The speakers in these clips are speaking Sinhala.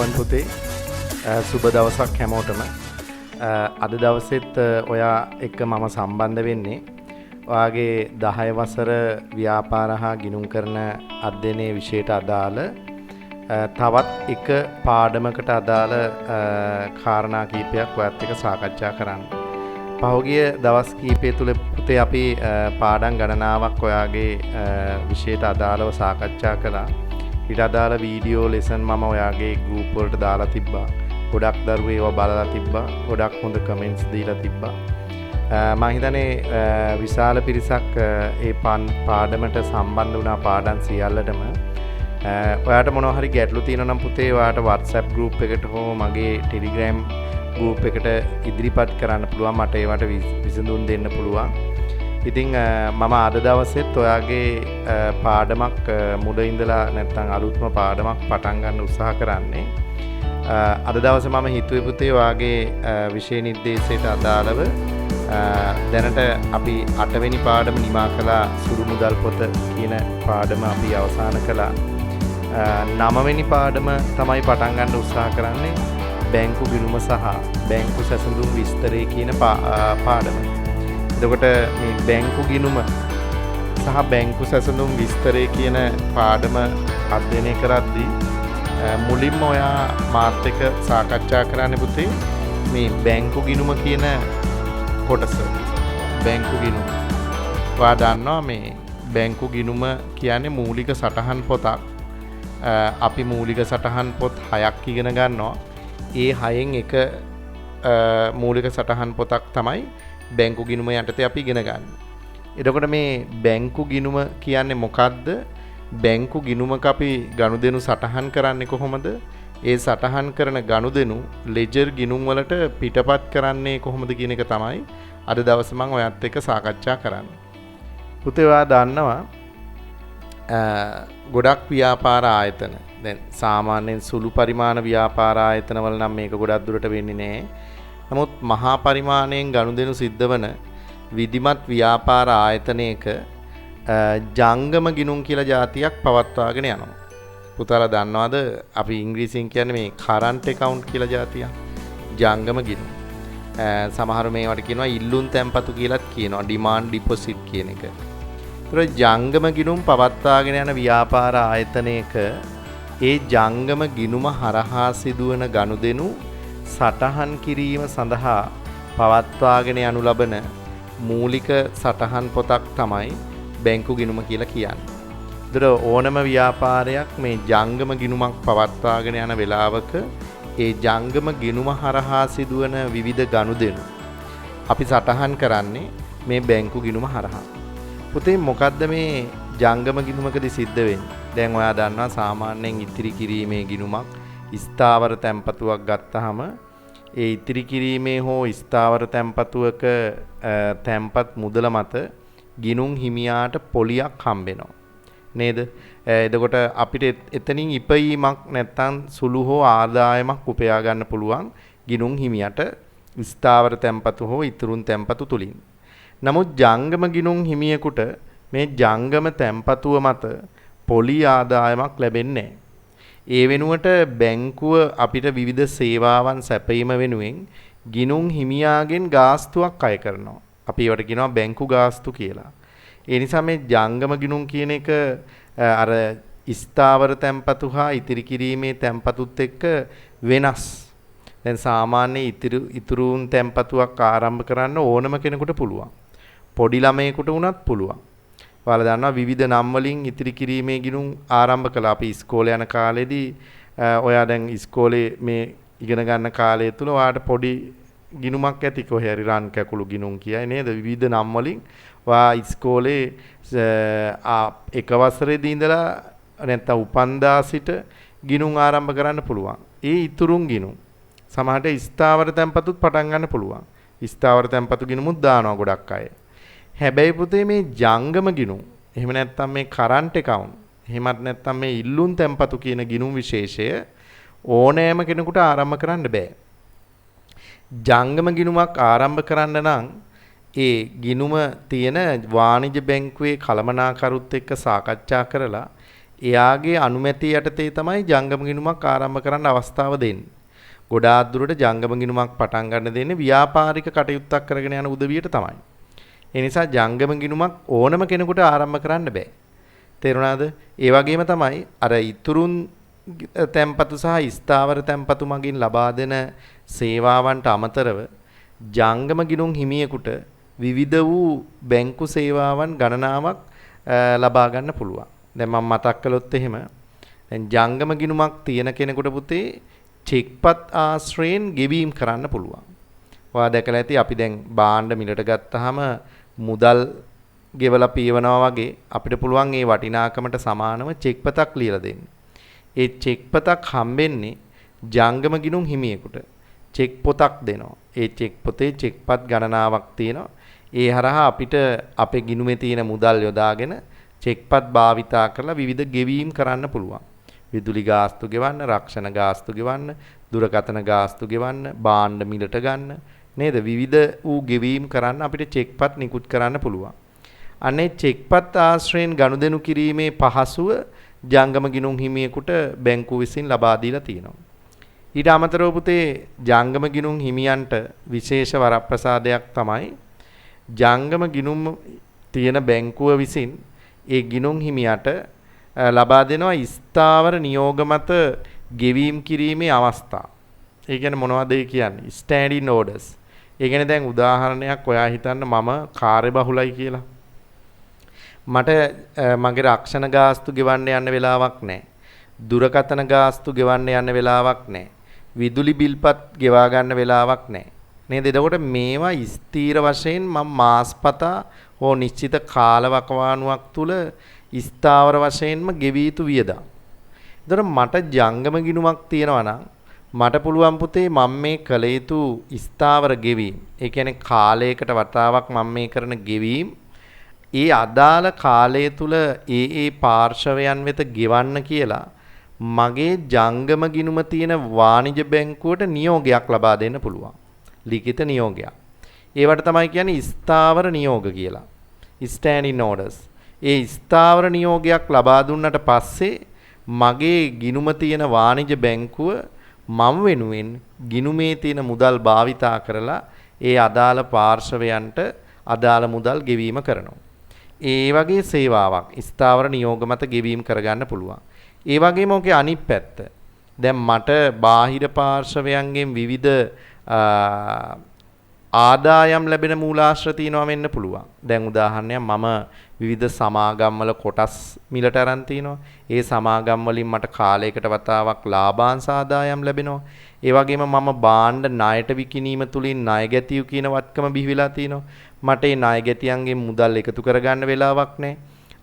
අයිබෝන් පුතේ සුබ දවසක් හැමෝටම අද දවසෙත් ඔයා එක්ක මම සම්බන්ධ වෙන්නේ ඔයාගේ 10 වසර ව්‍යාපාර හා ගිණුම් කරන අධ්‍යයනයේ විෂයට අදාළ තවත් එක පාඩමකට අදාළ කාරණා කීපයක් ඔයත් එක්ක සාකච්ඡා කරන්න. පහුගිය දවස් කීපය තුල පුතේ අපි පාඩම් ගණනාවක් ඔයාගේ විෂයට අදාළව සාකච්ඡා කළා. ඊට අදාළ වීඩියෝ ලෙසන් මම ඔයාගේ ගෲප් වලට දාලා තිබ්බා. ගොඩක් දරුවෝ ඒවා බලලා තිබ්බා. ගොඩක් හොඳ කමෙන්ට්ස් දීලා තිබ්බා. මම හිතන්නේ විශාල පිරිසක් ඒ පාඩමට සම්බන්ධ වුණා පාඩම් සියල්ලටම. ඔයාට මොනවා හරි ගැටලු තියෙනවා නම් පුතේ ඔයාට WhatsApp group එකට හෝ මගේ Telegram group එකට ඉදිරිපත් කරන්න පුළුවන්. මට ඒවට විසඳුම් දෙන්න පුළුවන්. ඉතින් මම අද දවසෙත් ඔයාගේ පාඩමක් මුල ඉඳලා නැත්නම් අලුත්ම පාඩමක් පටන් ගන්න උත්සාහ කරන්නේ. අද දවසේ මම හිතුවේ පුතේ ඔයාගේ විෂය නිර්දේශයට අදාළව දැනට අපි 8 වෙනි පාඩම නිමා කළා. සුළු මුදල් පොත කියන පාඩම අපි අවසන් කළා. 9 වෙනි පාඩම තමයි පටන් ගන්න උත්සාහ කරන්නේ. බැංකු ගිණුම සහ බැංකු සැසඳුම් විස්තරය කියන පාඩම. එතකොට මේ බැංකු ගිණුම සහ බැංකු සැසඳුම් විස්තරය කියන පාඩම අධ්‍යයනය කරද්දී මුලින්ම ඔයා මාත් එක්ක සාකච්ඡා කරන්න පුතේ මේ බැංකු ගිණුම කියන කොටස. බැංකු ගිණුම. ඔයා දන්නවා මේ බැංකු ගිණුම කියන්නේ මූලික සටහන් පොතක්. අපි මූලික සටහන් පොත් 6ක් ඉගෙන ගන්නවා. ඒ 6න් එක මූලික සටහන් පොතක් තමයි බැංකු ගිණුම යටතේ අපි ඉගෙන ගන්න. එතකොට මේ බැංකු ගිණුම කියන්නේ මොකද්ද? බැංකු ගිණුමක අපි ගනුදෙනු සටහන් කරන්නේ කොහොමද? ඒ සටහන් කරන ගනුදෙනු ලෙජර් ගිණුම් වලට පිටපත් කරන්නේ කොහොමද කියන එක තමයි අද දවසේ මම ඔයත් එක්ක සාකච්ඡා කරන්නේ. පුතේ ඔයා දන්නවා ගොඩක් ව්‍යාපාර ආයතන දැන් සාමාන්‍යයෙන් සුළු පරිමාණ ව්‍යාපාර ආයතන වල නම් මේක ගොඩක් දුරට වෙන්නේ නැහැ. නමුත් මහා පරිමාණයෙන් ගනුදෙනු සිද්ධ වන විධිමත් ව්‍යාපාර ආයතනයක ජංගම ගිණුම් කියලා જાතියක් පවත්වාගෙන යනවා. පුතාලා දන්නවද අපි ඉංග්‍රීසියෙන් කියන්නේ මේ කරන්ට් account කියලා જાතියක්. ජංගම ගිණුම්. සමහර මේවට කියනවා ඉල්ලුම් තැන්පතු කියලාත් කියනවා demand deposit කියන එක. ඒතර ජංගම ගිණුම් පවත්වාගෙන යන ව්‍යාපාර ආයතනයක ඒ ජංගම ගිණුම හරහා සිදුවන ගනුදෙනු සටහන් කිරීම සඳහා පවත්වාගෙන යනු ලබන මූලික සටහන් පොතක් තමයි බැංකු ගිණුම කියලා කියන්නේ. ඒතර ඕනම ව්‍යාපාරයක් මේ ජංගම ගිණුමක් පවත්වාගෙන යන වෙලාවක ඒ ජංගම ගිණුම හරහා සිදුවන විවිධ ගනුදෙනු අපි සටහන් කරන්නේ මේ බැංකු ගිණුම හරහා. පුතේ මොකද්ද මේ ජංගම ගිණුමකදී සිද්ධ වෙන්නේ? දැන් ඔයා දන්නවා සාමාන්‍යයෙන් ඉතිරි කිරීමේ ගිණුමක් ස්ථාවර තැන්පතුවක් ගත්තාම ඒ ඉතිරි කිරීමේ හෝ ස්ථාවර තැන්පතුවක තැන්පත් මුදල මත ගිණුම් හිමියාට පොලියක් හම්බෙනවා නේද? එතකොට අපිට එතනින් ඉපයීමක් නැත්තම් සුළු හෝ ආදායමක් උපයා ගන්න පුළුවන් ගිණුම් හිමියට ස්ථාවර තැන්පතු හෝ ඉතුරුන් තැන්පතු තුලින්. නමුත් ජංගම ගිණුම් හිමියෙකුට මේ ජංගම තැන්පතුව මත පොලි ආදායමක් ලැබෙන්නේ නැහැ. ඒ වෙනුවට බැංකුව අපිට විවිධ සේවාවන් සැපයීම වෙනුවෙන් ගිණුම් හිමියාගෙන් ගාස්තුවක් අය කරනවා. අපි ඒවට කියනවා බැංකු ගාස්තු කියලා. ඒ නිසා මේ ජංගම ගිණුම් කියන එක අර ස්ථාවර තැන්පතු හා ඉතිරි කිරීමේ තැන්පතුත් එක්ක වෙනස්. දැන් සාමාන්‍ය ඉතුරුන් තැන්පතුවක් ආරම්භ කරන්න ඕනම කෙනෙකුට පුළුවන්. පොඩි ළමයෙකුට වුණත් පුළුවන්. ඔයාලා දන්නවා විවිධ නම් වලින් ඉතිරි කිරීමේ ගිණුම් ආරම්භ කළා. අපි ඉස්කෝලේ යන කාලේදී ඔයා දැන් ඉස්කෝලේ මේ ඉගෙන ගන්න කාලය තුල ඔයාට පොඩි ගිණුමක් ඇති කොහේ හරි රන් කැකුළු ගිණුම් කියයි නේද? විවිධ නම් වලින් ඔයා ඉස්කෝලේ එක වසරේදී ඉඳලා නැත්නම් උපන්දා සිට ගිණුම් ආරම්භ කරන්න පුළුවන්. ඒ ඉතුරුන් ගිණුම් සමහරට ස්ථාවර තැන්පතුත් පටන් ගන්න පුළුවන්. ස්ථාවර තැන්පතු ගිණුමුත් දානවා ගොඩක් අය. හැබැයි පුතේ මේ ජංගම ගිණුම් එහෙම නැත්නම් මේ කරන්ට් account එහෙමත් නැත්නම් මේ ඉල්ලුම් තැන්පතු කියන ගිණුම් විශේෂය ඕනෑම කෙනෙකුට ආරම්භ කරන්න බෑ. ජංගම ගිණුමක් ආරම්භ කරන්න නම් ඒ ගිණුම තියෙන වාණිජ බැංකුවේ කළමනාකරුත් එක්ක සාකච්ඡා කරලා එයාගේ අනුමැතිය යටතේ තමයි ජංගම ගිණුමක් ආරම්භ කරන්න අවස්ථාව දෙන්නේ. ගොඩාක් දුරට ජංගම ගිණුමක් පටන් ගන්න දෙන්නේ ව්‍යාපාරික කටයුත්තක් කරගෙන යන උදවියට තමයි. ඒ නිසා ජංගම ගිණුමක් ඕනම කෙනෙකුට ආරම්භ කරන්න බෑ. තේරුණාද? ඒ වගේම තමයි අර ඉතුරුන් තැන්පතු සහ ස්ථාවර තැන්පතු මගින් ලබා දෙන සේවාවන්ට අමතරව ජංගම ගිණුම් හිමියෙකුට විවිධ වූ බැංකු සේවාවන් ගණනාවක් ලබා ගන්න පුළුවන්. දැන් මම මතක් කළොත් එහෙම දැන් ජංගම ගිණුමක් තියෙන කෙනෙකුට පුතේ චෙක්පත් ආශ්‍රයෙන් ගෙවීම් කරන්න පුළුවන්. ඔයා දැකලා ඇති අපි දැන් භාණ්ඩ මිලට ගත්තාම මුදල් ගෙවලා පියවනවා වගේ අපිට පුළුවන් ඒ වටිනාකමට සමානව චෙක්පතක් ලියලා දෙන්න. ඒ චෙක්පතක් හම්බෙන්නේ ජංගම ගිණුම් හිමියෙකුට. චෙක් පොතක් දෙනවා. ඒ චෙක් පොතේ චෙක්පත් ගණනාවක් තියෙනවා. ඒ හරහා අපිට අපේ ගිණුමේ තියෙන මුදල් යොදාගෙන චෙක්පත් භාවිතා කරලා විවිධ ගෙවීම් කරන්න පුළුවන්. විදුලි ගාස්තු ගෙවන්න, රක්ෂණ ගාස්තු ගෙවන්න, දුරකථන ගාස්තු ගෙවන්න, භාණ්ඩ මිලට ගන්න නේද? විවිධ වූ ගෙවීම් කරන්න අපිට චෙක්පත් නිකුත් කරන්න පුළුවන්. අනේ චෙක්පත් ආශ්‍රයෙන් ගනුදෙනු කිරීමේ පහසුව ජංගම ගිණුම් හිමියෙකුට බැංකුව විසින් ලබා දීලා තියෙනවා. ඊට අමතරව පුතේ ජංගම ගිණුම් හිමියන්ට විශේෂ වරප්‍රසාදයක් තමයි ජංගම ගිණුම් තියෙන බැංකුව විසින් ඒ ගිණුම් හිමියට ලබා දෙනවා ස්ථාවර නියෝග මත ගෙවීම් කිරීමේ අවස්ථා. ඒ කියන්නේ මොනවද ඒ කියන්නේ? Standing orders. ඒ කියන්නේ දැන් උදාහරණයක් ඔයා හිතන්න මම කාර්යබහුලයි කියලා. මට මගේ රක්ෂණ ගාස්තු ගෙවන්න යන්න වෙලාවක් නැහැ. දුරකථන ගාස්තු ගෙවන්න යන්න වෙලාවක් නැහැ. විදුලි බිල්පත් ගෙවා ගන්න වෙලාවක් නැහැ. නේද? එතකොට මේවා ස්ථීර වශයෙන් මම මාස්පතා හෝ නිශ්චිත කාලවකවානුවක් තුල ස්ථාවර වශයෙන්ම ගෙවී යුතු වියදම්. එතකොට මට ජංගම ගිණුමක් තියෙනවා නම් මට පුළුවන් පුතේ මම මේ කළ යුතු ස්ථාවර ගෙවීම්. ඒ කියන්නේ කාලයකට වතාවක් මම මේ කරන ගෙවීම් ඒ අදාළ කාලය තුල ඒ පාර්ශවයන් වෙත ගෙවන්න කියලා මගේ ජංගම ගිණුම තියෙන වාණිජ බැංකුවට නියෝගයක් ලබා දෙන්න පුළුවන්. ලිඛිත නියෝගයක්. ඒවට තමයි කියන්නේ ස්ථාවර නියෝග කියලා. Standing orders. ඒ ස්ථාවර නියෝගයක් ලබා දුන්නට පස්සේ මගේ ගිණුම තියෙන වාණිජ බැංකුව මම වෙනුවෙන් ගිණුමේ තියෙන මුදල් භාවිතා කරලා ඒ අදාළ පාර්ශවයන්ට අදාළ මුදල් ගෙවීම කරනවා. ඒ වගේ සේවාවක් ස්ථාවර නියෝග මත ගෙවීම් කරගන්න පුළුවන්. ඒ වගේම ඔකේ අනිත් පැත්ත. දැන් මට බාහිර පාර්ශවයන්ගෙන් විවිධ ආදායම් ලැබෙන මූලාශ්‍ර තියෙනවා වෙන්න පුළුවන්. දැන් උදාහරණයක් මම විවිධ සමාගම් වල කොටස් මිලට අරන් තිනවා. ඒ සමාගම් වලින් මට කාලයකට වතාවක් ලාභාංශ ආදායම් ලැබෙනවා. ඒ වගේම මම භාණ්ඩ ණයට විකිණීම තුලින් ණය ගැතියු කියන වත්කම බිහිවිලා තිනවා. මට මේ ණය ගැතියන්ගෙන් මුදල් එකතු කරගන්න වෙලාවක් නැහැ.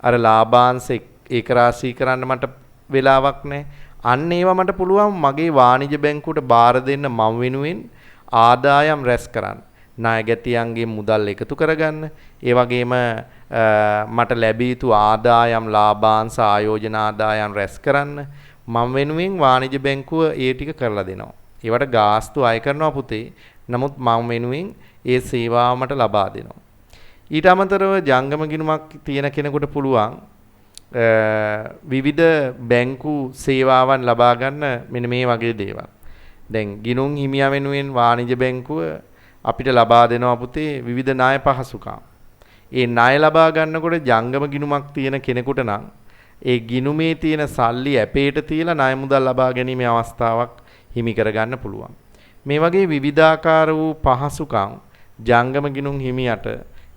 අර ලාභාංශ ඒක රාශී කරන්න මට වෙලාවක් නැහැ. අන්න ඒවා මට පුළුවන් මගේ වාණිජ බැංකුවට බාර දෙන්න මම වෙනුවෙන් ආදායම් රැස් කරන්න. ණය ගැතියන්ගේ මුදල් එකතු කරගන්න. ඒ වගේම මට ලැබී යුතු ආදායම් ලාභාංශ ආයෝජන ආදායම් රැස් කරන්න මම වෙනුවෙන් වාණිජ බැංකුව ඒ ටික කරලා දෙනවා. ඒවට ගාස්තු අය කරනවා පුතේ. නමුත් මම වෙනුවෙන් ඒ සේවාව මට ලබා දෙනවා. ඊට අමතරව ජංගම ගිණුමක් තියෙන කෙනෙකුට පුළුවන් විවිධ බැංකු සේවාවන් ලබා ගන්න මෙන්න මේ වගේ දේවල්. දැන් ගිණුම් හිමියා වෙනුවෙන් වාණිජ බැංකුව අපිට ලබා දෙනවා පුතේ විවිධ ණය පහසුකම්. ඒ ණය ලබා ගන්නකොට ජංගම ගිණුමක් තියෙන කෙනෙකුට නම් ඒ ගිණුමේ තියෙන සල්ලි ඇපේට තියලා ණය මුදල් ලබා ගැනීමේ අවස්ථාවක් හිමි කරගන්න පුළුවන්. මේ වගේ විවිධාකාර වූ පහසුකම් ජංගම ගිණුම් හිමියට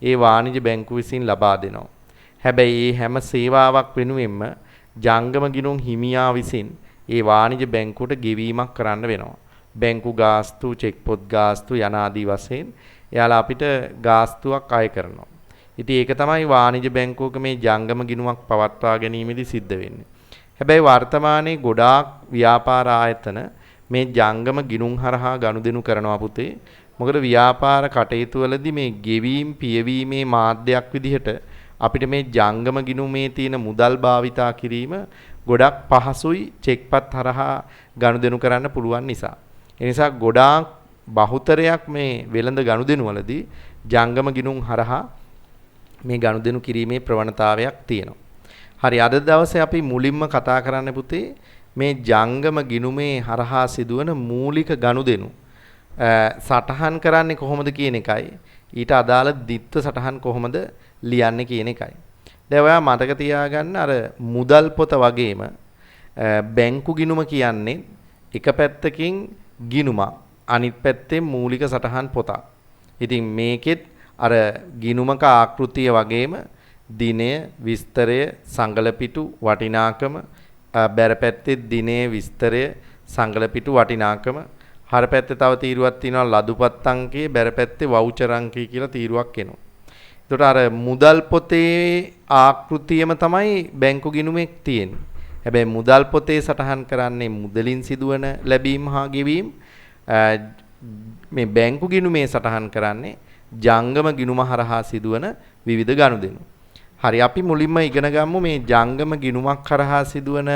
ඒ වාණිජ බැංකුව විසින් ලබා දෙනවා. හැබැයි මේ හැම සේවාවක් වෙනුවෙන්ම ජංගම ගිණුම් හිමියා විසින් ඒ වාණිජ බැංකුවට ගෙවීමක් කරන්න වෙනවා. බැංකු ගාස්තු, චෙක් පොත් ගාස්තු යන ආදී වශයෙන් එයාලා අපිට ගාස්තුවක් අය කරනවා. ඉතින් ඒක තමයි වාණිජ බැංකුවක මේ ජංගම ගිණුමක් පවත්වා ගැනීමේදී සිද්ධ වෙන්නේ. හැබැයි වර්තමානයේ ගොඩාක් ව්‍යාපාර ආයතන මේ ජංගම ගිණුම් හරහා ගනුදෙනු කරනවා පුතේ. මොකද ව්‍යාපාර කටයුතු වලදී මේ ගෙවීම් පියවීමේ මාධ්‍යයක් විදිහට අපිට මේ ජංගම ගිණුමේ තියෙන මුදල් භාවිතා කිරීම ගොඩක් පහසුයි චෙක්පත් හරහා ගනුදෙනු කරන්න පුළුවන් නිසා. ඒ නිසා ගොඩාක් බහුතරයක් මේ වෙළඳ ගනුදෙනු වලදී ජංගම ගිණුම් හරහා මේ ගනුදෙනු කිරීමේ ප්‍රවණතාවයක් තියෙනවා. හරි අද දවසේ අපි මුලින්ම කතා කරන්න පුතේ මේ ජංගම ගිණුමේ හරහා සිදුවන මූලික ගනුදෙනු සටහන් කරන්නේ කොහොමද කියන එකයි ඊට අදාළ දිත්ත සටහන් කොහොමද ලියන්නේ කියන එකයි. දැන් ඔයා මතක තියාගන්න අර මුදල් පොත වගේම බැංකු ගිණුම කියන්නේ එක පැත්තකින් ගිණුමක් අනිත් පැත්තෙන් මූලික සටහන් පොතක්. ඉතින් මේකෙත් අර ගිණුමක ආකෘතිය වගේම දිනය විස්තරය සංගලපිටු වටිනාකම බැර පැත්තේ දිනය විස්තරය සංගලපිටු වටිනාකම හර පැත්තේ තව තීරුවක් තියෙනවා ලදුපත් අංකයේ බැර පැත්තේ වවුචර් අංකය කියලා තීරුවක් එනවා. ඒකට අර මුදල් පොතේ ආකෘතියම තමයි බැංකු ගිණුමේ තියෙන්නේ. හැබැයි මුදල් පොතේ සටහන් කරන්නේ මුදලින් සිදුවන ලැබීම් හා ගෙවීම්. මේ බැංකු ගිණුමේ සටහන් කරන්නේ ජංගම ගිණුම හරහා සිදුවන විවිධ ගනුදෙනු. හරි අපි මුලින්ම ඉගෙන ගමු මේ ජංගම ගිණුමක් කරහා සිදුවන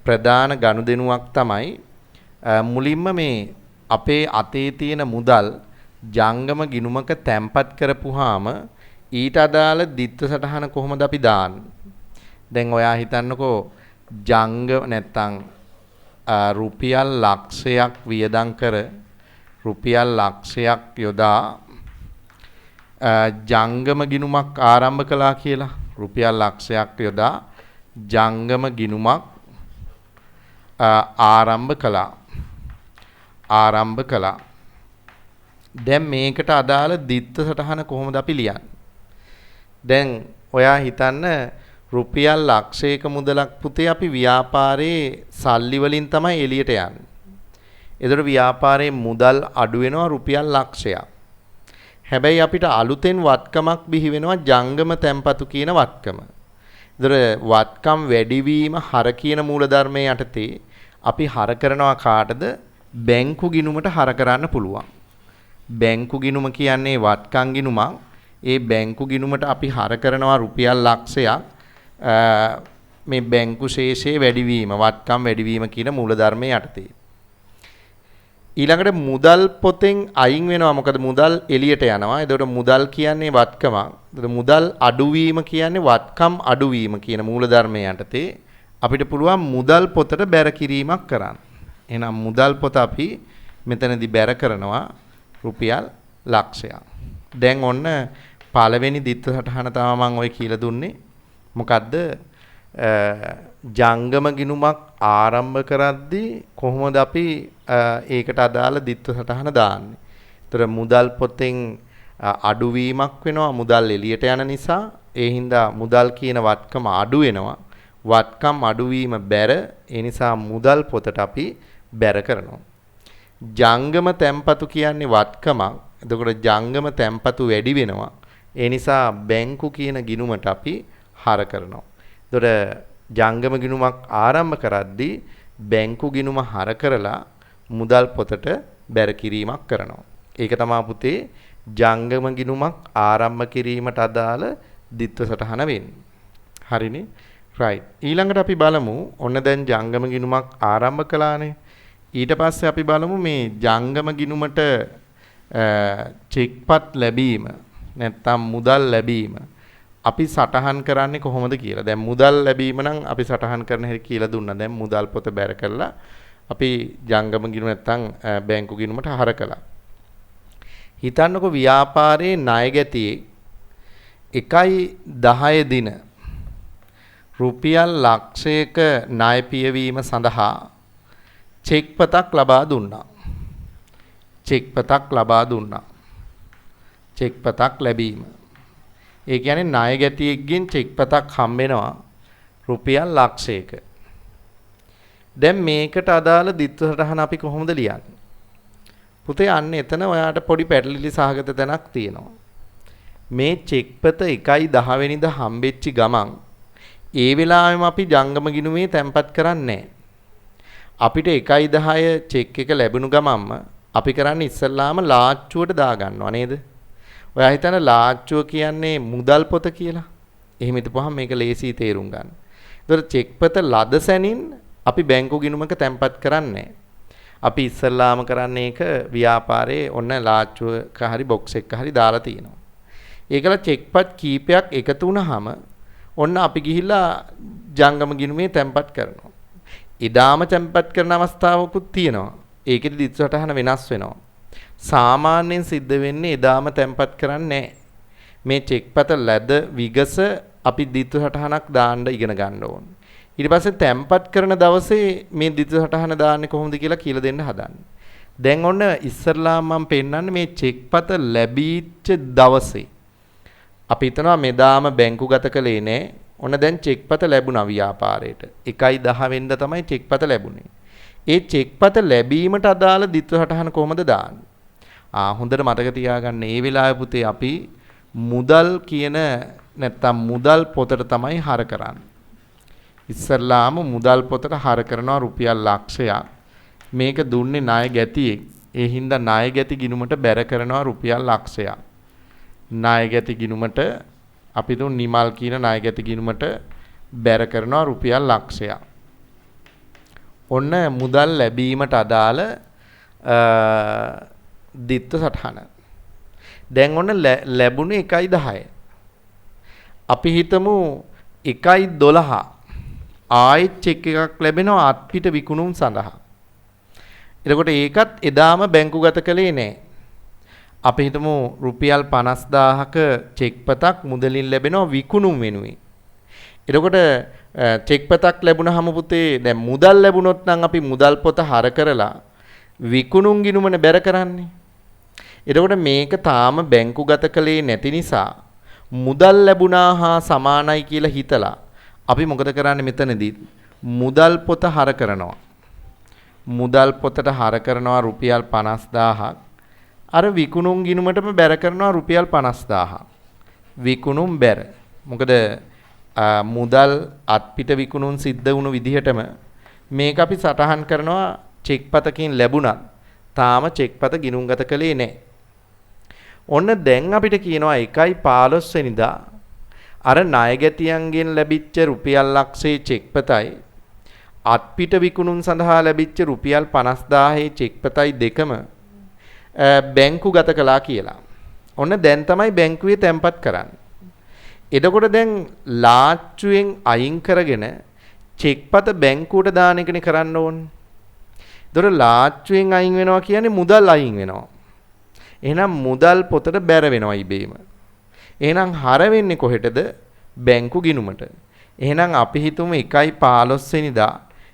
ප්‍රධාන ගනුදෙනුවක් තමයි මුලින්ම මේ අපේ අතේ තියෙන මුදල් ජංගම ගිණුමක තැම්පත් කරපුවාම ඊට අදාළ දිත්ත සටහන කොහොමද අපි දාන්නේ? දැන් ඔයා හිතන්නකෝ ජංගම නැත්තම් රුපියල් ලක්ෂයක් වියදම් කර රුපියල් ලක්ෂයක් යොදා ජංගම ගිණුමක් ආරම්භ කළා කියලා. රුපියල් ලක්ෂයක් යොදා ජංගම ගිණුමක් ආරම්භ කළා. දැන් මේකට අදාළ දිත්ත සටහන කොහොමද අපි ලියන්නේ? දැන් ඔයා හිතන්න රුපියල් ලක්ෂයක මුදලක් පුතේ අපි ව්‍යාපාරේ සල්ලි වලින් තමයි එළියට යන්නේ. ඒතර ව්‍යාපාරේ මුදල් අඩු වෙනවා රුපියල් ලක්ෂයක්. හැබැයි අපිට අලුතෙන් වත්කමක් බිහි වෙනවා ජංගම තැන්පතු කියන වත්කම. ඒතර වත්කම් වැඩිවීම හර කියන මූලධර්මයේ යටතේ අපි හර කරනවා කාටද? බැංකු ගිණුමට හර කරන්න පුළුවන්. බැංකු ගිණුම කියන්නේ වත්කම් ගිණුමක්. ඒ බැංකු ගිණුමට අපි හර කරනවා රුපියල් ලක්ෂයක් මේ බැංකු ශේෂයේ වැඩිවීම වත්කම් වැඩිවීම කියන මූලධර්මයේ යටතේ. ඊළඟට මුදල් පොතෙන් අයින් වෙනවා. මොකද මුදල් එළියට යනවා. එතකොට මුදල් කියන්නේ වත්කමක්. එතකොට මුදල් අඩුවීම කියන්නේ වත්කම් අඩුවීම කියන මූලධර්මයේ යටතේ අපිට පුළුවන් මුදල් පොතට බැර කිරීමක් කරන්න. එහෙනම් මුදල් පොත අපි මෙතනදී බැර කරනවා රුපියල් ලක්ෂයක්. දැන් ඔන්න පළවෙනි දිත්ත සටහන තමයි මම ඔය කියලා දුන්නේ. මොකද්ද? ජංගම ගිණුමක් ආරම්භ කරද්දී කොහොමද අපි ඒකට අදාළ දිත්ත සටහන දාන්නේ? ඒතර මුදල් පොතෙන් අඩුවීමක් වෙනවා මුදල් එළියට යන නිසා. ඒ හින්දා මුදල් කියන වත්කම අඩු වෙනවා. වත්කම් අඩුවීම බැර. ඒ නිසා මුදල් පොතට අපි බැර කරනවා. ජංගම තැන්පතු කියන්නේ වත්කමක්. එතකොට ජංගම තැන්පතු වැඩි වෙනවා. ඒ නිසා බැංකු කියන ගිණුමට අපි හර කරනවා. එතකොට ජංගම ගිණුමක් ආරම්භ කරද්දී බැංකු ගිණුම හර කරලා මුදල් පොතට බැර කිරීමක් කරනවා. ඒක තමයි පුතේ ජංගම ගිණුමක් ආරම්භ කිරීමට අදාළ දිත්ත සටහන වෙන්නේ. හරිනේ? right. ඊළඟට අපි බලමු ඔන්න දැන් ජංගම ගිණුමක් ආරම්භ කළානේ. ඊට පස්සේ අපි බලමු මේ ජංගම ගිණුමට චෙක්පත් ලැබීම නැත්නම් මුදල් ලැබීම අපි සටහන් කරන්නේ කොහොමද කියලා. දැන් මුදල් ලැබීම නම් අපි සටහන් කරන හැටි කියලා දුන්නා. දැන් මුදල් පොත බැර කරලා අපි ජංගම ගිණුම නැත්නම් බැංකු ගිණුමට හර කළා. හිතන්නකෝ ව්‍යාපාරයේ ණය ගැතියේ 1.10 දින රුපියල් ලක්ෂයක ණය පියවීම සඳහා චෙක්පතක් ලබා දුන්නා. චෙක්පතක් ලැබීම. ඒ කියන්නේ ණය ගැතියෙක්ගෙන් චෙක්පතක් හම්බ වෙනවා රුපියල් ලක්ෂයක. දැන් මේකට අදාළ දිත්ත සටහන අපි කොහොමද ලියන්නේ? පුතේ අන්න එතන ඔයාට පොඩි පැටලිලි සහගත තැනක් තියෙනවා. මේ චෙක්පත 1.10 වෙනිදා හම්බෙච්ච ගමන් ඒ වෙලාවෙම අපි ජංගම ගිණුමේ තැන්පත් කරන්නේ නැහැ. අපිට 1.10 චෙක් එක ලැබුණු ගමන්ම අපි කරන්නේ ඉස්සල්ලාම ලාච්චුවට දාගන්නවා නේද? ඔයා හිතන ලාච්චුව කියන්නේ මුදල් පොත කියලා. එහෙම හිතපුවාම මේක ලේසියි තේරුම් ගන්න. ඒතර චෙක්පත ලද සැනින් අපි බැංකු ගිණුමක තැන්පත් කරන්නේ. අපි ඉස්සල්ලාම කරන්නේ ඒක ව්‍යාපාරයේ ඔන්න ලාච්චුවක හරි බොක්ස් එකක හරි දාලා තිනවා. ඒකල චෙක්පත් කීපයක් එකතු වුනහම ඔන්න අපි ගිහිල්ලා ජංගම ගිණුමේ තැම්පත් කරනවා. එදාම තැම්පත් කරන අවස්ථාවකුත් තියෙනවා. ඒකෙදි දිත්තු සටහන වෙනස් වෙනවා. සාමාන්‍යයෙන් සිද්ධ වෙන්නේ එදාම තැම්පත් කරන්නේ නැහැ. මේ චෙක්පත ලැබ විගස අපි දිත්තු සටහනක් දාන්න ඉගෙන ගන්න ඕන. ඊට පස්සේ තැම්පත් කරන දවසේ මේ දිත්තු සටහන දාන්නේ කොහොමද කියලා දෙන්න හදන්නේ. දැන් ඔන්න ඉස්සරලා මම පෙන්නන්නේ මේ චෙක්පත ලැබීච්ච දවසේ. අපි හිතනවා මෙදාම බැංකුගත කළේ නෑ. ඔන්න දැන් චෙක්පත ලැබුණා ව්‍යාපාරයට. 1/10 වෙනිදා තමයි චෙක්පත ලැබුණේ. ඒ චෙක්පත ලැබීමට අදාළ දිත්තු සටහන කොහොමද දාන්නේ? හොඳට මතක තියාගන්න. මේ වෙලාවේ පුතේ අපි මුදල් කියන නැත්තම් මුදල් පොතට තමයි හර කරන්නේ. ඉස්සල්ලාම මුදල් පොතට හර කරනවා රුපියල් ලක්ෂයක්. මේක දුන්නේ ණය ගැතියෙක්. ඒ හින්දා ණය ගැති ගිණුමට බැර කරනවා රුපියල් ලක්ෂයක්. ණය ගැති ගිණුමට අපි දුන් නිමල් කියන ණය ගැති ගිණුමට බැර කරනවා රුපියල් ලක්ෂයක්. ඔන්න මුදල් ලැබීමට අදාළ දිත්තු සටහන. දැන් ඔන්න ලැබුණේ 1/10. අපි හිතමු 1/12 ආයෙත් චෙක් එකක් ලැබෙනවා අත්පිට විකුණුම් සඳහා. එතකොට ඒකත් එදාම බැංකුගත කළේ නෑ. අපි හිතමු රුපියල් 50000ක චෙක්පතක් මුදලින් ලැබෙනවා විකුණුම් වෙනුවෙන්. එතකොට චෙක්පතක් ලැබුණාම පුතේ දැන් මුදල් ලැබුණොත් නම් අපි මුදල් පොත හර කරලා විකුණුම් ගිණුමනේ බැර කරන්නේ. එතකොට මේක තාම බැංකුගත කළේ නැති නිසා මුදල් ලැබුණා හා සමානයි කියලා හිතලා අපි මොකද කරන්නේ මෙතනදී මුදල් පොත හර කරනවා. මුදල් පොතට හර කරනවා රුපියල් 50000ක්. අර විකුණුම් ගිණුමටම බැර කරනවා රුපියල් 50000ක්. විකුණුම් බැර. මොකද මුදල් අත්පිට විකුණුම් සිද්ධ වුණු විදිහටම මේක අපි සටහන් කරනවා චෙක්පතකින් ලැබුණත් තාම චෙක්පත ගිණුම්ගත කළේ නැහැ. ඔන්න දැන් අපිට කියනවා 1/15 වෙනිදා අර ණයගැතියන්ගෙන් ලැබිච්ච රුපියල් ලක්ෂයේ චෙක්පතයි අත්පිට විකුණුම් සඳහා ලැබිච්ච රුපියල් 50000 චෙක්පතයි දෙකම බැංකුගත කළා කියලා. ඔන්න දැන් තමයි බැංකුවේ තැන්පත් කරන්නේ. එතකොට දැන් ලාච්චුවෙන් අයින් කරගෙන චෙක්පත බැංකුවට දාන එකනේ කරන්න ඕනේ. ඒතර ලාච්චුවෙන් අයින් වෙනවා කියන්නේ මුදල් අයින් වෙනවා. එහෙනම් මුදල් පොතට බැර වෙනවා ඉබේම. එහෙනම් හර වෙන්නේ කොහෙටද? බැංකු ගිණුමට. එහෙනම් අපි හිතමු 1/15 වෙනිදා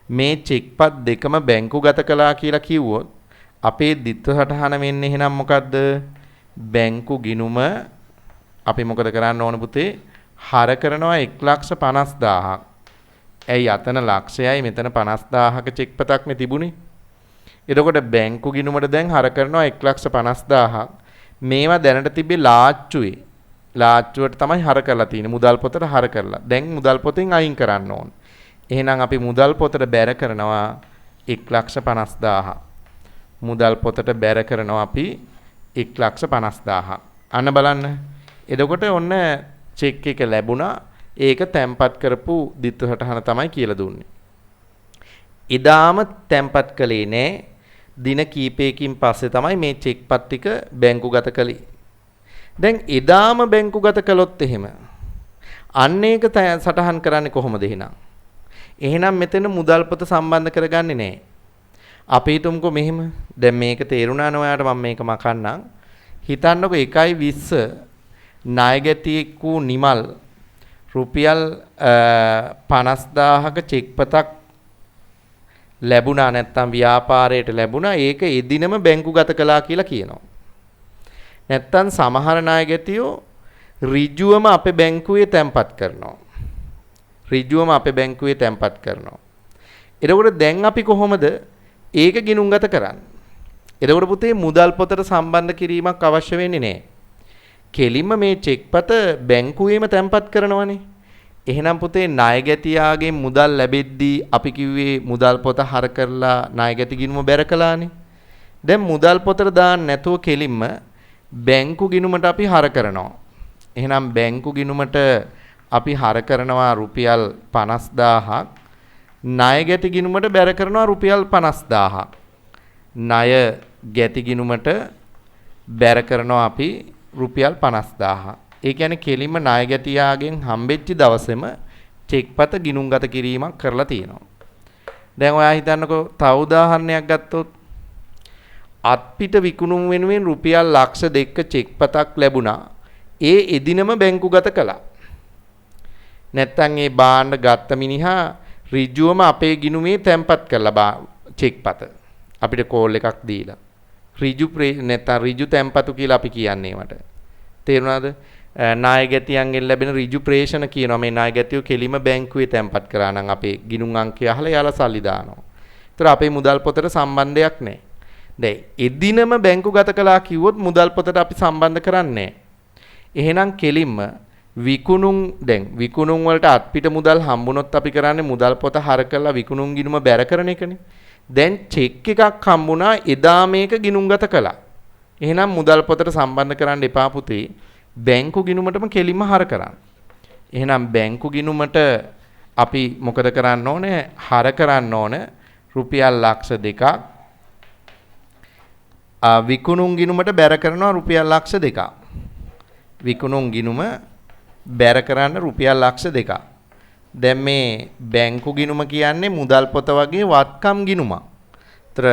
මේ චෙක්පත් දෙකම බැංකුගත කළා කියලා කිව්වොත් අපේ දිත්ත සටහන වෙන්නේ එහෙනම් මොකද්ද? බැංකු ගිණුම අපි මොකද කරන්න ඕන පුතේ? හර කරනවා 1,50,000ක්. ඇයි අතන ලක්ෂයයි මෙතන 50,000ක චෙක්පතක් මේ තිබුණේ? එතකොට බැංකු ගිණුමට දැන් හර කරනවා 1,50,000ක්. මේවා දැනට තිබ්බේ ලාච්චුවේ. ලාච්චුවට තමයි හර කරලා තියෙන්නේ. මුදල් පොතට හර කරලා. දැන් මුදල් පොතෙන් අයින් කරන්න ඕන. එහෙනම් අපි මුදල් පොතට බැර කරනවා 1,50,000ක්. මුදල් පොතට බැර කරනවා අපි 1,50,000ක්. අන්න බලන්න. එතකොට ඔන්න චෙක් එක ලැබුණා. ඒක තැම්පත් කරපු දිත්තු සටහන තමයි කියලා දුන්නේ. එදාම තැම්පත් කළේ නෑ. දින කීපයකින් පස්සේ තමයි මේ චෙක්පත් ටික බැංකුගත කළේ. දැන් එදාම බැංකුගත කළොත් එහෙම අන්න ඒක සටහන් කරන්නේ කොහොමද එහෙනම්? එහෙනම් මෙතන මුදල් පොත සම්බන්ධ කරගන්නේ නැහැ. අපි හිතමුකෝ මෙහෙම. දැන් මේක තේරුණා නේ ඔයාලට මම මේක මකන්නම්. හිතන්නකෝ 1/20 ණයගැතියෙක් වූ නිමල් රුපියල් 50,000ක චෙක්පතක් ලැබුණා නැත්නම් ව්‍යාපාරයට ලැබුණා. ඒක එදිනම බැංකුගත කළා කියලා කියනවා. නැත්තම් සමහර ණයගැතියෝ ඍජුවම අපේ බැංකුවේ තැන්පත් කරනවා. ඍජුවම අපේ බැංකුවේ තැන්පත් කරනවා. එතකොට දැන් අපි කොහොමද ඒක ගිණුම්ගත කරන්නේ? එතකොට පුතේ මුදල් පොතට සම්බන්ධ කිරීමක් අවශ්‍ය වෙන්නේ නැහැ. කෙලින්ම මේ චෙක්පත බැංකුවේම තැන්පත් කරනවනේ. එහෙනම් පුතේ ණයගැතියාගෙන් මුදල් ලැබෙද්දී අපි කිව්වේ මුදල් පොත හර කරලා ණයගැති ගිණුම බැර කළානේ. දැන් මුදල් පොතට දාන්න නැතුව කෙලින්ම බැංකු ගිණුමට අපි හර කරනවා. එහෙනම් බැංකු ගිණුමට අපි හර කරනවා රුපියල් 50,000ක්. ණය ගැති ගිණුමට බැර කරනවා රුපියල් 50,000ක්. ණය ගැති ගිණුමට බැර කරනවා අපි රුපියල් 50,000ක්. ඒ කියන්නේ කෙලින්ම ණය ගැටියාගෙන් හම්බෙච්ච දවසේම චෙක්පත ගිණුම්ගත කිරීමක් කරලා තියෙනවා. දැන් ඔයා හිතන්නකෝ තව උදාහරණයක් ගත්තොත් අත්පිට විකුණුම් වෙනුවෙන් රුපියල් ලක්ෂ 2ක චෙක්පතක් ලැබුණා. ඒ එදිනම බැංකුගත කළා. නැත්තම් ඒ බාණ්ඩ ගත්ත මිනිහා ඍජුවම අපේ ගිණුමේ තැන්පත් කළා චෙක්පත. අපිට කෝල් එකක් දීලා. නැත්තම් ඍජු තැන්පතු කියලා අපි කියන්නේ ඒවට. තේරුණාද? ණය ගැටියන්ගෙන් ලැබෙන ඍජු ප්‍රේෂණ කියනවා. මේ ණය ගැටිය කෙලිම බැංකුවේ තැන්පත් කරා නම් අපේ ගිණුම් අංකය අහලා යාලා සල්ලි දානවා. ඒතර අපේ මුදල් පොතට සම්බන්ධයක් නැහැ. දැන් එදිනම බැංකුගත කළා කිව්වොත් මුදල් පොතට අපි සම්බන්ධ කරන්නේ නැහැ. එහෙනම් කෙලින්ම විකුණුම් වලට අත්පිට මුදල් හම්බුනොත් අපි කරන්නේ මුදල් පොත හර කරලා විකුණුම් ගිණුම බැර කරන එකනේ. දැන් චෙක් එකක් හම්බුණා එදා මේක ගිණුම්ගත කළා. එහෙනම් මුදල් පොතට සම්බන්ධ කරන්න එපා පුතේ. බැංකු ගිණුමටම කෙලින්ම හර කරන්න. එහෙනම් බැංකු ගිණුමට අපි මොකද කරන්න ඕනේ? හර කරන්න ඕනේ රුපියල් ලක්ෂ 2ක්. විකුණුම් ගිණුමට බැර කරනවා රුපියල් ලක්ෂ 2ක්. විකුණුම් ගිණුම බැර කරන්න රුපියල් ලක්ෂ 2ක්. දැන් මේ බැංකු ගිණුම කියන්නේ මුදල් පොත වගේ වත්කම් ගිණුමක්. ඒතර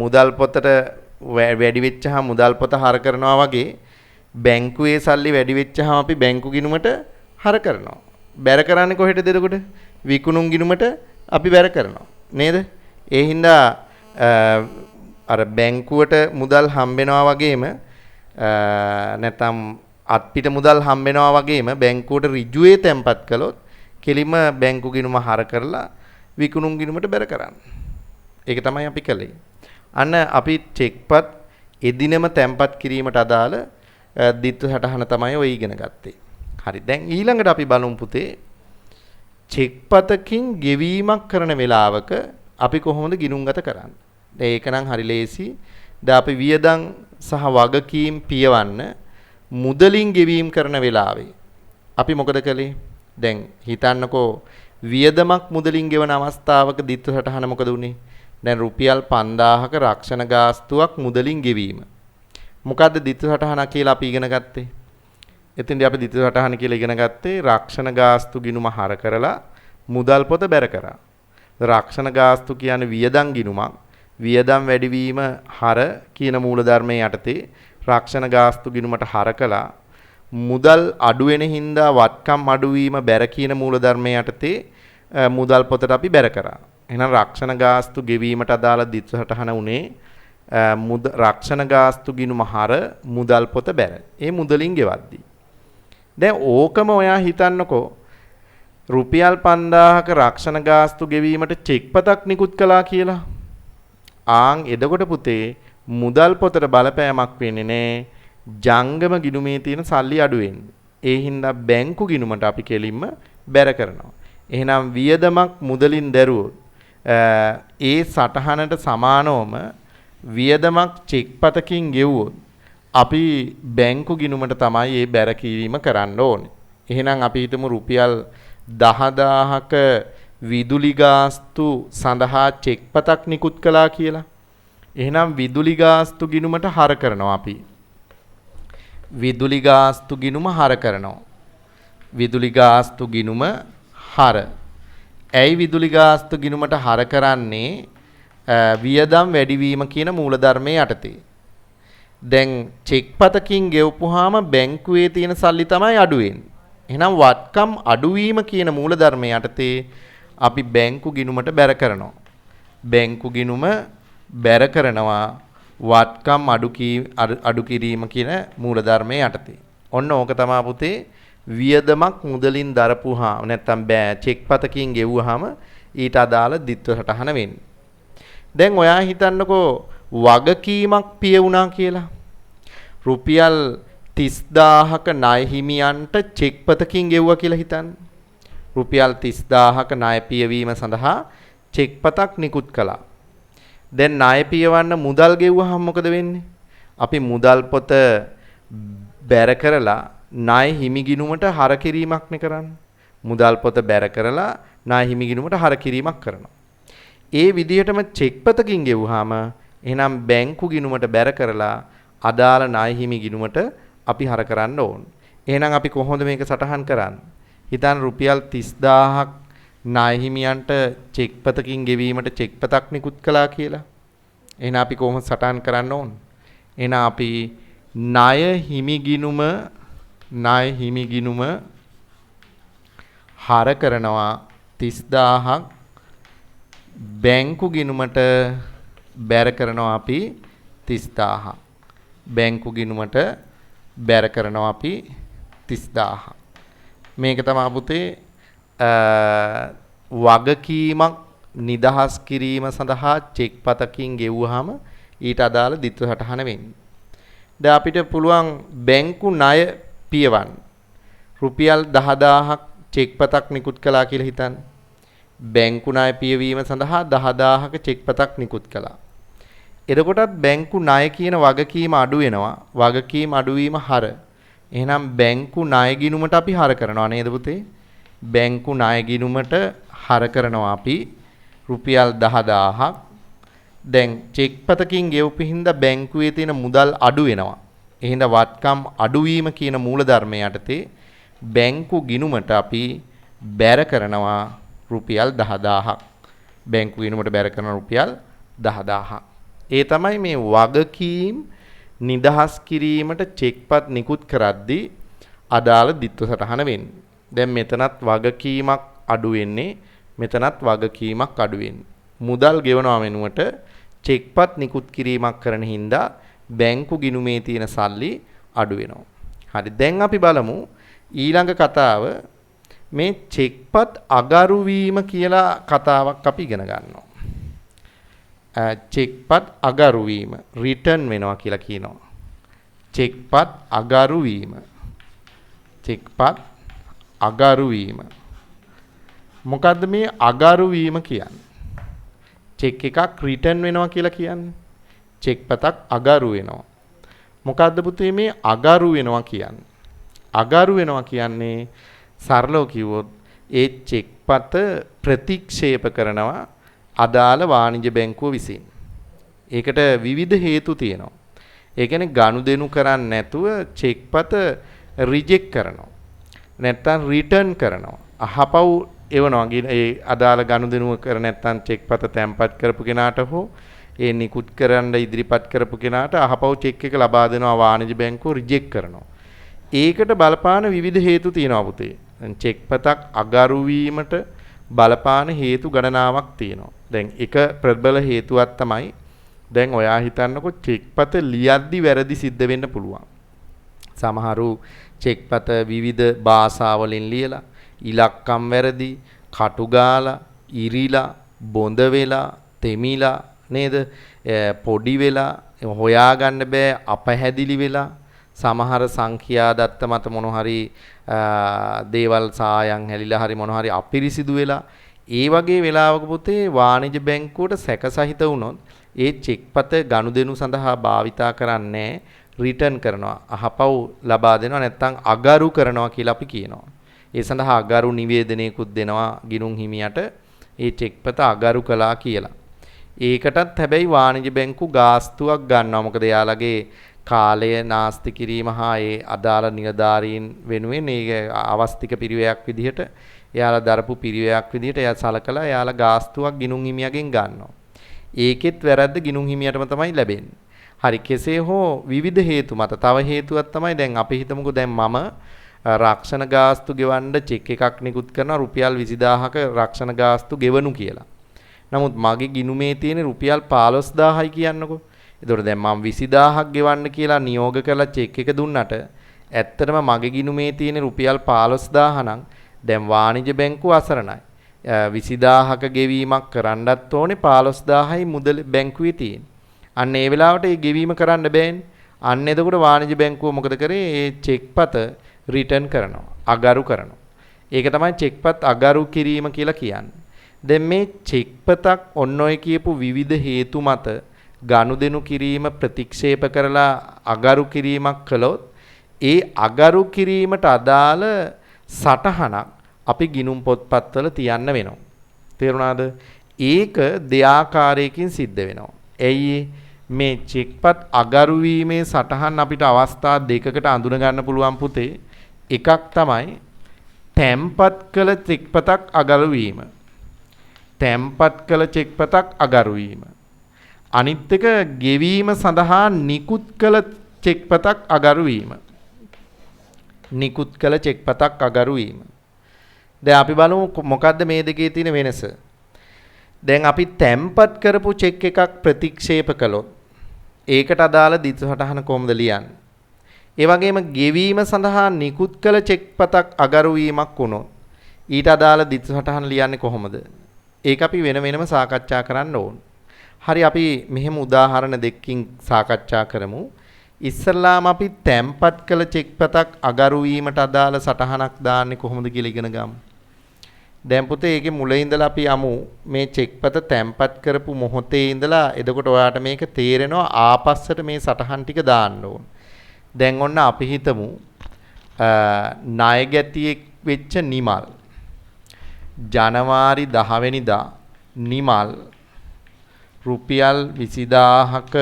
මුදල් පොතට වැඩි වෙච්චහම මුදල් පොත හර කරනවා වගේ බැංකුවේ සල්ලි වැඩි වෙච්චහම අපි බැංකු ගිණුමට හර කරනවා. බැර කරන්නේ කොහෙටද එතකොට? විකුණුම් ගිණුමට අපි බැර කරනවා. නේද? ඒ හින්දා අර බැංකුවට මුදල් හම්බෙනවා වගේම නැත්නම් අත්පිට මුදල් හම්බෙනවා වගේම බැංකුවට ඍජුවේ තැන්පත් කළොත් කෙලිම බැංකු ගිණුම හර කරලා විකුණුම් ගිණුමට බැර කරන්න. ඒක තමයි අපි කළේ. අන්න අපි චෙක්පත් එදිනම තැන්පත් කිරීමට අදාළ දිත්ත සටහන තමයි ඔය ඉගෙන ගත්තේ. හරි. දැන් ඊළඟට අපි බලමු පුතේ චෙක්පතකින් ගෙවීමක් කරන වෙලාවක අපි කොහොමද ගිණුම්ගත කරන්නේ? දැන් ඒක නම් හරි ලේසි. දැන් අපි වියදම් සහ වගකීම් පියවන්න මුදලින් ගෙවීම කරන වෙලාවේ අපි මොකද කළේ? දැන් හිතන්නකෝ වියදමක් මුදලින් ගෙවන අවස්ථාවක දිත්ත සටහන මොකද උනේ? දැන් රුපියල් 5000ක රක්ෂණ ගාස්තුවක් මුදලින් ගෙවීම. මොකද්ද දිත්ත සටහන කියලා අපි ඉගෙන ගත්තේ? එතෙන්දී අපි දිත්ත සටහන කියලා ඉගෙන ගත්තේ රක්ෂණ ගාස්තු ගිණුම හර කරලා මුදල් පොත බැර කරා. රක්ෂණ ගාස්තු කියන්නේ වියදම් ගිණුමක්. වියදම් වැඩිවීම හර කියන මූලධර්මයේ යටතේ රක්ෂණ ගාස්තු ගිණුමට හර කළා. මුදල් අඩු වෙන හින්දා වත්කම් අඩුවීම බැර කියන මූලධර්මයේ යටතේ මුදල් පොතට අපි බැර කරා. එහෙනම් රක්ෂණ ගාස්තු ගෙවීමට අදාළ දිත්ත සටහන උනේ රක්ෂණ ගාස්තු ගිණුම හර මුදල් පොත බැර. ඒ මුදලින් ගෙවද්දී. දැන් ඕකම ඔයා හිතන්නකෝ රුපියල් 5000ක රක්ෂණ ගාස්තු ගෙවීමට චෙක්පතක් නිකුත් කළා කියලා. එදකොට පුතේ මුදල් පොතට බලපෑමක් වෙන්නේ නැහැ. ජංගම ගිණුමේ තියෙන සල්ලි අඩු වෙන්නේ. ඒ හින්දා බැංකු ගිණුමට අපි කෙලින්ම බැර කරනවා. එහෙනම් වියදමක් මුදලින් දැරුවොත් ඒ සටහනට සමානවම වියදමක් චෙක්පතකින් ගෙවුවොත් අපි බැංකු ගිණුමට තමයි මේ බැර කිරීම කරන්න ඕනේ. එහෙනම් අපි හිතමු රුපියල් 10000ක විදුලි ගාස්තු සඳහා චෙක්පතක් නිකුත් කළා කියලා. එහෙනම් විදුලි ගාස්තු ගිණුමට හර කරනවා අපි. විදුලි ගාස්තු ගිණුම හර කරනවා. විදුලි ගාස්තු ගිණුම හර. ඇයි විදුලි ගාස්තු ගිණුමට හර කරන්නේ? වියදම් වැඩිවීම කියන මූලධර්මයේ යටතේ. දැන් චෙක්පතකින් ගෙවපුවාම බැංකුවේ තියෙන සල්ලි තමයි අඩු වෙන්නේ. එහෙනම් වත්කම් අඩුවීම කියන මූලධර්මයේ යටතේ අපි බැංකු ගිණුමට බැර කරනවා. බැංකු ගිණුම බැර කරනවා වත්කම් අඩු කිරීම කියන මූලධර්මයේ යටතේ. ඔන්න ඕක තමයි පුතේ වියදමක් මුදලින් දරපුවාම නැත්තම් චෙක්පතකින් ගෙවුවාම ඊට අදාළ දිත්ත සටහන වෙන්නේ. දැන් ඔයා හිතන්නකෝ වගකීමක් පිය වුණා කියලා. රුපියල් 30000ක ණය හිමියන්ට චෙක්පතකින් ගෙවුවා කියලා හිතන්න. රුපියල් 30000ක ණය පියවීම සඳහා චෙක්පතක් නිකුත් කළා. දැන් ණය පියවන්න මුදල් ගෙවුවහම මොකද වෙන්නේ? අපි මුදල් පොත බැර කරලා ණය හිමි ගිණුමට හර කිරීමක් නේ කරන්නේ. මුදල් පොත බැර කරලා ණය හිමි ගිණුමට හර කිරීමක් කරනවා. ඒ විදිහටම චෙක්පතකින් ගෙවුවාම එහෙනම් බැංකු ගිණුමට බැර කරලා අදාළ ණය හිමි ගිණුමට අපි හර කරන්න ඕන. එහෙනම් අපි කොහොමද මේක සටහන් කරන්නේ? හිතන්න රුපියල් 30000ක් ණය හිමියන්ට චෙක් පතකින් ගෙවීමට චෙක් පතක් නිකුත් කළා කියලා. එහෙනම් අපි කොහොමද සටහන් කරන්න ඕන? එහෙනම් අපි ණය හිමිගිනුම හර කරනවා 30000ක් බැංකු ගිණුමට බැර කරනවා අපි 30000ක්. බැංකු ගිණුමට බැර කරනවා අපි 30000ක්. මේක තමයි පුතේ වගකීමක් නිදහස් කිරීම සඳහා චෙක් පතකින් ගෙවුවාම ඊට අදාළ දිත්ව සටහන වෙන්නේ. දැන් අපිට පුළුවන් බැංකු ණය පියවන්න. රුපියල් 10000ක් චෙක් පතක් නිකුත් කළා කියලා හිතන්න. බැංකු ණය පියවීම සඳහා 10000ක චෙක් පතක් නිකුත් කළා. එතකොටත් බැංකු ණය කියන වගකීම අඩු වෙනවා. වගකීම අඩුවීම හර. එහෙනම් බැංකු ණය ගිණුමට අපි හර කරනවා නේද පුතේ? බැංකු ණය ගිණුමට හර කරනවා අපි රුපියල් 10000ක්. දැන් චෙක් පතකින් ගෙවපු හින්දා බැංකුවේ තියෙන මුදල් අඩු වෙනවා. එහෙනම් වත්කම් අඩුවීම කියන මූලධර්මය යටතේ බැංකු ගිණුමට අපි බැර කරනවා රුපියල් 10000ක්. බැංකු ගිණුමට බැර කරන රුපියල් 10000ක්. ඒ තමයි මේ වගකීම් නිදහස් කිරීමට චෙක්පත් නිකුත් කරද්දී අදාළ දිත්ව සටහන වෙන්නේ. දැන් මෙතනත් වගකීමක් අඩු වෙන්නේ, මෙතනත් වගකීමක් අඩු වෙන්නේ. මුදල් ගෙවනවා වෙනුවට චෙක්පත් නිකුත් කිරීමක් කරන හින්දා බැංකු ගිණුමේ තියෙන සල්ලි අඩු වෙනවා. හරි, දැන් අපි බලමු ඊළඟ කතාව. මේ චෙක්පත් අගරු වීම කියලා කතාවක් අපි ඉගෙන ගන්නවා. චෙක්පත් අගරු වීම රිටර්න් වෙනවා කියලා කියනවා. චෙක්පත් අගරු වීම. චෙක්පත් අගරු වීම. මොකද්ද මේ අගරු වීම කියන්නේ? චෙක් එකක් රිටර්න් වෙනවා කියලා කියන්නේ. චෙක් පතක් අගරු වෙනවා. මොකද්ද පුතේ මේ අගරු වෙනවා කියන්නේ? අගරු වෙනවා කියන්නේ සරලව කිව්වොත් ඒ චෙක් පත ප්‍රතික්ෂේප කරනවා අදාළ වාණිජ්‍ය බැංකුව විසින්. ඒකට විවිධ හේතු තියෙනවා. ඒ කියන්නේ ගනුදෙනු කරන්නේ නැතුව චෙක් පත රිජෙක්ට් කරනවා. නැත්තම් රිටර්න් කරනවා. අහපව් එවනවා. ඒ අදාළ ගනුදෙනුව කර නැත්තම් චෙක් පත තැන්පත් කරපු කෙනාට හෝ ඒ නිකුත් කරන්න ඉදිරිපත් කරපු කෙනාට අහපව් චෙක් එක ලබා දෙනවා වාණිජ්‍ය බැංකුව රිජෙක්ට් කරනවා. ඒකට බලපාන විවිධ හේතු තියෙනවා පුතේ. චෙක් පතක් අගරු වීමට බලපාන හේතු ගණනාවක් තියෙනවා. දැන් එක ප්‍රබල හේතුවක් තමයි දැන් ඔයා හිතන්නකො චෙක් පත ලියද්දි වැරදි සිද්ධ වෙන්න පුළුවන්. සමහරු චෙක් පත විවිධ භාෂාවලින් ලියලා ඉලක්කම් වැරදි, කටු ගාලා, ඉරිලා, බොඳ වෙලා, තෙමිලා නේද? පොඩි වෙලා, හොයාගන්න බෑ, අපහැදිලි වෙලා, සමහර සංඛ්‍යා දත්ත මත මොන හරි දේවල් සායන් හැලිලා හරි මොන හරි අපිරිසිදු වෙලා, ඒ වගේ වෙලාවක පුතේ වාණිජ්‍ය බැංකුවට සැකසහිත වුණොත් ඒ චෙක්පත ගනුදෙනු සඳහා භාවිතා කරන්නේ රිටර්න් කරනවා, අහපව් ලබා දෙනවා, නැත්නම් අගරු කරනවා කියලා අපි කියනවා. ඒ සඳහා අගරු නිවේදනයකුත් දෙනවා ගිණුම් හිමියට ඒ චෙක්පත අගරු කළා කියලා. ඒකටත් හැබැයි වාණිජ්‍ය බැංකු ගාස්තුවක් ගන්නවා. මොකද එයාලගේ කාලය නාස්ති කිරීම හා ඒ අදාළ නිලධාරීන් වෙනුවෙන් ඒ අවස්තික පිරිවැයක් විදිහට එයාලා දරපු පිරිවැයක් විදිහට එයා සලකලා එයාලා ගාස්තුවක් ගිණුම් හිමියගෙන් ගන්නවා. ඒකෙත් වැරද්ද ගිණුම් හිමියටම තමයි ලැබෙන්නේ. හරි, කෙසේ හෝ විවිධ හේතු මත තව හේතුවක් තමයි දැන් අපි හිතමුකෝ දැන් මම රක්ෂණ ගාස්තු ගෙවන්න චෙක් එකක් නිකුත් කරනවා රුපියල් 20000ක රක්ෂණ ගාස්තු ගෙවනු කියලා. නමුත් මගේ ගිණුමේ තියෙන රුපියල් 15000යි කියන්නකෝ. එතකොට දැන් මම 20000ක් ගෙවන්න කියලා නියෝග කරලා චෙක් එක දුන්නට ඇත්තටම මගේ ගිණුමේ තියෙන රුපියල් 15000 නම් දැන් වාණිජ්‍ය බැංකුව අසරණයි. 20000ක ගෙවීමක් කරන්නත් ඕනේ 15000යි මුදල බැංකුවේ තියෙන්නේ. අන්න ඒ වෙලාවට ඒ ගෙවීම කරන්න බෑනේ. අන්න එතකොට වාණිජ්‍ය බැංකුව මොකද කරේ? ඒ චෙක්පත රිටර්න් කරනවා, අගරු කරනවා. ඒක තමයි චෙක්පත් අගරු කිරීම කියලා කියන්නේ. දැන් මේ චෙක්පතක් ඔන්න ඔය කියපු විවිධ හේතු මත ගනුදෙනු කිරීම ප්‍රතික්ෂේප කරලා අගරු කිරීමක් කළොත් ඒ අගරු කිරීමට අදාළ සටහනක් අපි ගිණුම් පොත්පත්වල තියන්න වෙනවා. තේරුණාද? ඒක දෙආකාරයකින් සිද්ධ වෙනවා. එයි මේ චෙක්පත් අගරු වීමේ සටහන් අපිට අවස්ථා දෙකකට අඳුන ගන්න පුළුවන් පුතේ. එකක් තමයි තැම්පත් කළ චෙක්පතක් අගරු වීම. තැම්පත් කළ චෙක්පතක් අගරු වීම. අනිත් එක ගෙවීම සඳහා නිකුත් කළ චෙක්පතක් අගරු වීම. නිකුත් කළ චෙක්පතක් අගරු වීම. දැන් අපි බලමු මොකද්ද මේ දෙකේ තියෙන වෙනස. දැන් අපි තැම්පත් කරපු චෙක් එකක් ප්‍රතික්ෂේප කළොත් ඒකට අදාළ දිස්ස සටහන කොහොමද ලියන්නේ? ඒ වගේම ගෙවීම සඳහා නිකුත් කළ චෙක්පතක් අගරු වීමක් වුණොත් ඊට අදාළ දිස්ස සටහන ලියන්නේ කොහොමද? ඒක අපි වෙන වෙනම සාකච්ඡා කරන්න ඕන. හරි අපි මෙහෙම උදාහරණ දෙකකින් සාකච්ඡා කරමු. ඉස්සල්ලාම අපි තැම්පත් කළ චෙක්පතක් අගරු වීමට අදාළ සටහනක් දාන්නේ කොහොමද කියලා ඉගෙන ගමු. දැන් පුතේ ඒකේ මුලින් ඉඳලා අපි යමු මේ චෙක්පත තැම්පත් කරපු මොහොතේ ඉඳලා එතකොට ඔයාට මේක තේරෙනවා ආපස්සට මේ සටහන් ටික දාන්න ඕන. දැන් ඔන්න අපි හිතමු ණය ගැතියෙක් වෙච්ච නිමල් ජනවාරි 10 වෙනිදා නිමල් රුපියල් 20000ක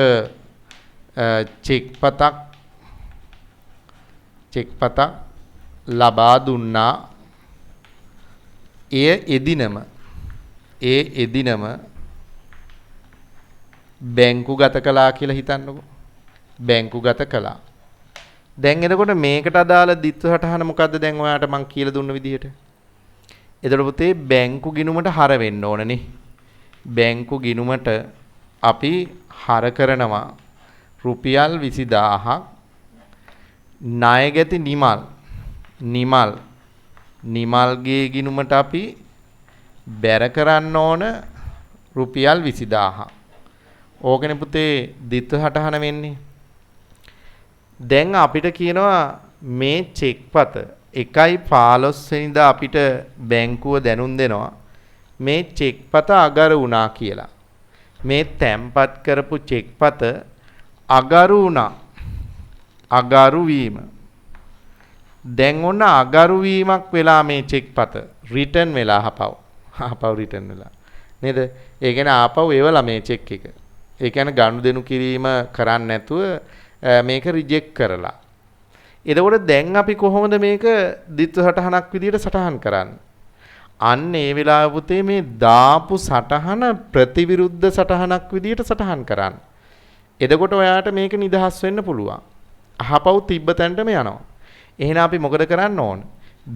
චෙක්පතක් ලබා දුන්නා. ඒ එදිනම බැංකුගත කළා කියලා හිතන්නකෝ. බැංකුගත කළා. දැන් එතකොට මේකට අදාළ දිස්ස සටහන මොකද්ද දැන් ඔයාට මං කියලා දුන්න විදිහට? එතකොට පුතේ බැංකු ගිණුමට හර වෙන්න ඕනනේ. බැංකු ගිණුමට අපි හර කරනවා රුපියල් 20000ක් ණයගැති නිමල්ගේ ගිණුමට අපි බැර කරන්න ඕන රුපියල් 20000ක්. ඕකනේ පුතේ දිස්ස සටහන වෙන්නේ. දැන් අපිට කියනවා මේ චෙක්පත 1.15 වෙනිදා අපිට බැංකුව දැනුම් දෙනවා මේ චෙක්පත අගරු වුණා කියලා. මේ තැම්පත් කරපු චෙක්පත අගරු වුණා. අගරු වීම. දැන් ඔන්න අගරු වීමක් වෙලා මේ චෙක්පත රිටර්න් වෙලා ආපහු රිටර්න් වෙලා. නේද? ඒ කියන්නේ ආපහු එවලා මේ චෙක් එක. ඒ කියන්නේ ගනුදෙනු කිරීම කරන්නේ නැතුව මේක රිජෙක්ට් කරලා. එතකොට දැන් අපි කොහොමද මේක දිස්ස සටහනක් විදියට සටහන් කරන්නේ? අන්න ඒ වෙලාව පුතේ මේ දාපු සටහන ප්‍රතිවිරුද්ධ සටහනක් විදියට සටහන් කරන්න. එතකොට ඔයාට මේක නිදහස් වෙන්න පුළුවන්. අහපව් තිබ්බ තැනටම යනවා. එහෙනම් අපි මොකද කරන්න ඕන?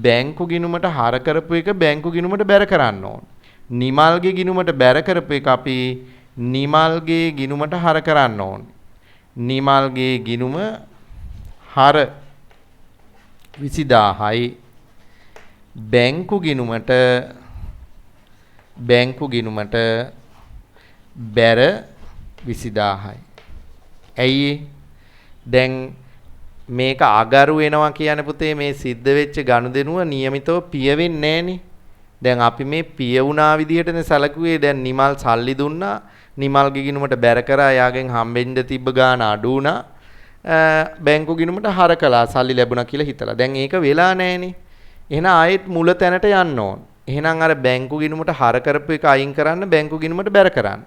බැංකු ගිණුමට හර කරපු එක බැංකු ගිණුමට බැර කරන්න ඕන. නිමල්ගේ ගිණුමට බැර කරපු එක අපි නිමල්ගේ ගිණුමට හර කරන්න ඕන. නිමල්ගේ ගිණුම හර 20000යි බැංකු ගිණුමට බැර 20000යි. ඇයි දැන් මේක අගරු වෙනවා කියන්නේ පුතේ මේ සිද්ධ වෙච්ච ගනුදෙනුව નિયમિතව පිය වෙන්නේ නැහනේ. දැන් අපි මේ පිය වුණා විදිහටනේ සැලකුවේ. දැන් නිමල් සල්ලි දුන්නා. නිමල්ගේ ගිණුමට බැර කරා. යාගෙන් හම්බෙන්න තිබ්බ ගාන අඩු වුණා. බැංකු ගිණුමට හර කළා සල්ලි ලැබුණා කියලා හිතලා. දැන් ඒක වෙලා නැහනේ. එහෙනම් ආයෙත් මුල තැනට යන්න ඕන. එහෙනම් අර බැංකු ගිණුමට හර කරපු එක අයින් කරන්න බැංකු ගිණුමට බැර කරන්න.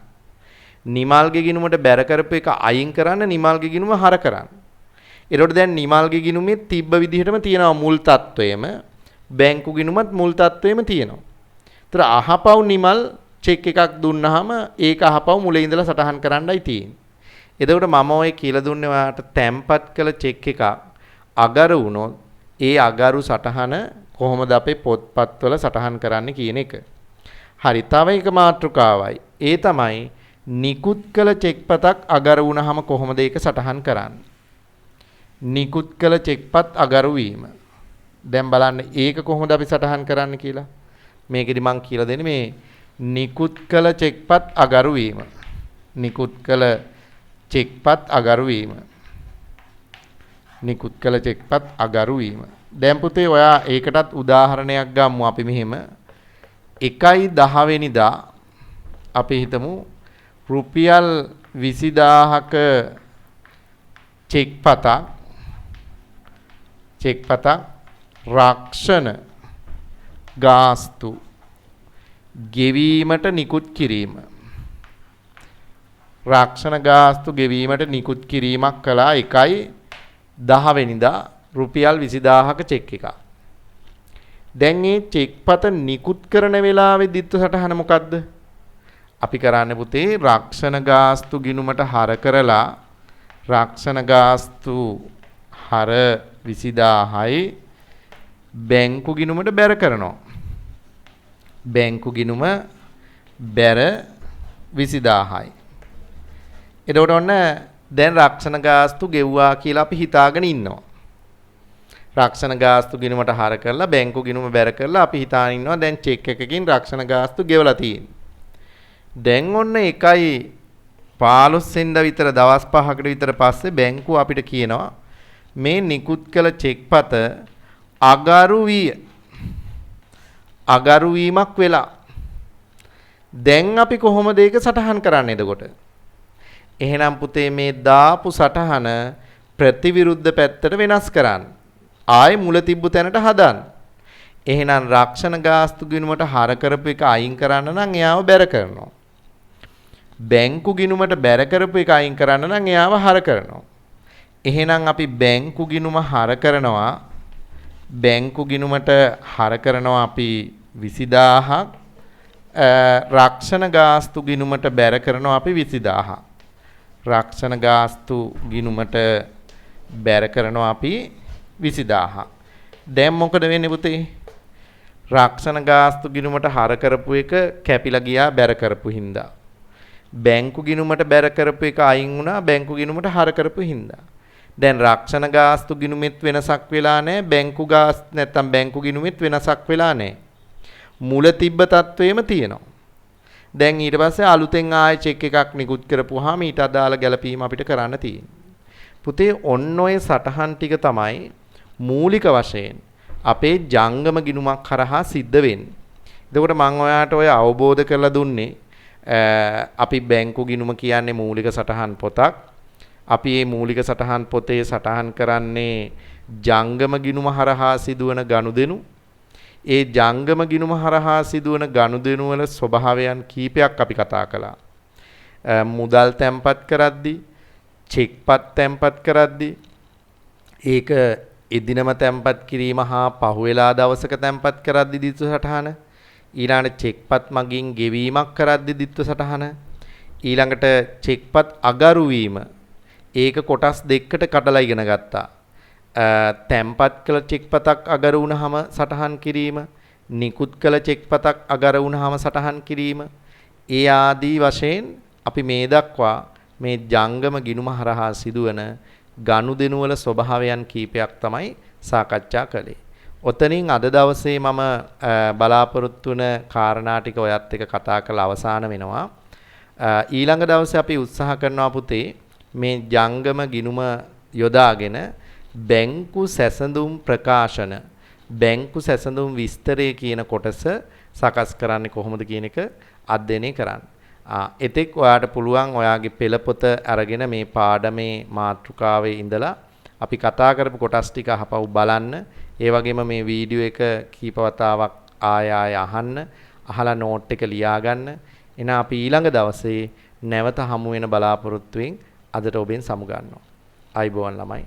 නිමල්ගේ ගිණුමට බැර කරපු එක අයින් කරන්න නිමල්ගේ ගිණුම හර කරන්න. ඒකට දැන් නිමල්ගේ ගිණුමේ තිබ්බ විදිහටම තියෙනවා මුල් තත්වයේම බැංකු ගිණුමත් මුල් තත්වයේම තියෙනවා. ඒතර අහපව් නිමල් චෙක් එකක් දුන්නාම ඒක අහපව් මුලින් ඉඳලා සටහන් කරන්නයි තියෙන්නේ. එතකොට මම ඔය කියලා දුන්නේ ඔයාලට තැම්පත් කළ චෙක් එකක් අගරු වුණොත් ඒ අගරු සටහන කොහොමද අපේ පොත්පත්වල සටහන් කරන්න කියන එක. හරි තව එක මාතෘකාවයි. ඒ තමයි නිකුත් කළ චෙක්පතක් අගරු වුණාම කොහොමද ඒක සටහන් කරන්නේ? නිකුත් කළ චෙක්පත් අගරු වීම. දැන් බලන්න ඒක කොහොමද අපි සටහන් කරන්න කියලා. මේකෙදි මම කියලා දෙන්නේ මේ නිකුත් කළ චෙක්පත් අගරු වීම. නිකුත් කළ චෙක්පත් අගරු වීම. නිකුත් කළ චෙක්පත් අගරු වීම. දැන් පුතේ ඔයා ඒකටත් උදාහරණයක් ගමු අපි මෙහෙම 1.10 වෙනිදා අපි හිතමු රුපියල් 20000ක චෙක්පතක් රක්ෂණ ගාස්තු ගෙවීමට නිකුත් කිරීම. රක්ෂණ ගාස්තු ගෙවීමට නිකුත් කිරීමක් කළා 1.10 වෙනිදා රුපියල් 20000ක චෙක් එකක්. දැන් මේ චෙක් පත නිකුත් කරන වෙලාවේ දිත්ත සටහන මොකද්ද? අපි කරන්නේ පුතේ රක්ෂණ ගාස්තු ගිණුමට හර කරලා රක්ෂණ ගාස්තු හර 20000යි බැංකු ගිණුමට බැර කරනවා. බැංකු ගිණුම බැර 20000යි. එතකොට ඔන්න දැන් රක්ෂණ ගාස්තු ගෙව්වා කියලා අපි හිතාගෙන ඉන්නවා. රක්ෂණ ගාස්තු ගිණුමට හර කරලා බැංකු ගිණුම බැර කරලා අපි හිතාගෙන ඉන්නවා දැන් චෙක් එකකින් රක්ෂණ ගාස්තු ගෙවලා තියෙන්නේ. දැන් ඔන්න 1.15 වෙනිදා විතර දවස් 5කට විතර පස්සේ බැංකුව අපිට කියනවා මේ නිකුත් කළ චෙක් පත අගරු වීමක් වෙලා. දැන් අපි කොහොමද ඒක සටහන් කරන්නේ එතකොට? එහෙනම් පුතේ මේ දාපු සටහන ප්‍රතිවිරුද්ධ පැත්තට වෙනස් කරන්න. ආයේ මුල තිබ්බ තැනට හදන්න. එහෙනම් රක්ෂණ ගාස්තු ගිණුමට හර කරපු එක අයින් කරන්න නම් එයාව බැර කරනවා. බැංකු ගිණුමට බැර කරපු එක අයින් කරන්න නම් එයාව හර කරනවා. එහෙනම් අපි බැංකු ගිණුම හර කරනවා. බැංකු ගිණුමට හර කරනවා අපි 20000ක්. රක්ෂණ ගාස්තු ගිණුමට බැර කරනවා අපි 20000ක්. රක්ෂණ ගාස්තු ගිණුමට බැර කරනවා අපි 20000ක්. දැන් මොකද වෙන්නේ පුතේ? රක්ෂණ ගාස්තු ගිණුමට හර කරපු එක කැපිලා ගියා බැර කරපු හින්දා. බැංකු ගිණුමට බැර කරපු එක අයින් වුණා බැංකු ගිණුමට හර කරපු හින්දා. දැන් රක්ෂණ ගාස්තු ගිණුමෙත් වෙනසක් වෙලා නැහැ බැංකු ගාස්තු නැත්තම් බැංකු ගිණුමෙත් වෙනසක් වෙලා නැහැ. මුල තිබ්බ තත්වයේම තියෙනවා. දැන් ඊට පස්සේ අලුතෙන් ආයෙ චෙක් එකක් නිකුත් කරපුවාම ඊට අදාළ ගැළපීම අපිට කරන්න තියෙනවා. පුතේ ඔන්න ඔය සටහන් ටික තමයි මූලික වශයෙන් අපේ ජංගම ගිණුමක් කරහා සිද්ධ වෙන්නේ. එතකොට මම ඔයාලට ඔය අවබෝධ කරලා දුන්නේ අපි බැංකු ගිණුම කියන්නේ මූලික සටහන් පොතක්. අපි මේ මූලික සටහන් පොතේ සටහන් කරන්නේ ජංගම ගිණුම හරහා සිදුවන ගනුදෙනු. ඒ ජංගම ගිණුම හරහා සිදුවන ගනුදෙනු වල ස්වභාවයන් කීපයක් අපි කතා කළා. මුදල් තැන්පත් කරද්දී, චෙක්පත් තැන්පත් කරද්දී, ඒක එදිනම තැන්පත් කිරීම හා පහුවෙලා දවසක තැන්පත් කරද්දී දිත්ව සටහන, ඊළඟට චෙක්පත් මගින් ගෙවීමක් කරද්දී දිත්ව සටහන, ඊළඟට චෙක්පත් අගරු වීම ඒක කොටස් දෙකකට කඩලා ඉගෙන ගත්තා. තැම්පත් කළ චෙක්පතක් අගර වුණාම සටහන් කිරීම, නිකුත් කළ චෙක්පතක් අගර වුණාම සටහන් කිරීම, ඒ ආදී වශයෙන් අපි මේ දක්වා මේ ජංගම ගිණුම හරහා සිදුවන ගනුදෙනු වල ස්වභාවයන් කීපයක් තමයි සාකච්ඡා කළේ. ඔතනින් අද දවසේ මම බලාපොරොත්තු වෙන කාරණා ටික ඔයත් එක්ක කතා කරලා අවසන් වෙනවා. ඊළඟ දවසේ අපි උත්සාහ කරනවා පුතේ මේ ජංගම ගිණුම යොදාගෙන බැංකු සැසඳුම් ප්‍රකාශන, බැංකු සැසඳුම් විස්තරය කියන කොටස සකස් කරන්නේ කොහොමද කියන එක අධ්‍යයනය කරන්න. එතෙක් ඔයාට පුළුවන් ඔයාගේ පෙළපොත අරගෙන මේ පාඩමේ මාතෘකාවේ ඉඳලා අපි කතා කරපු කොටස් ටික අහපව් බලන්න. ඒ වගේම මේ වීඩියෝ එක කීප වතාවක් ආය අහන්න, අහලා නෝට් එක ලියාගන්න. එන අපි ඊළඟ දවසේ නැවත හමු වෙන බලාපොරොත්තුෙන් අදට ඔබෙන් සමු ගන්නවා. ආයිබෝවන් ළමයි.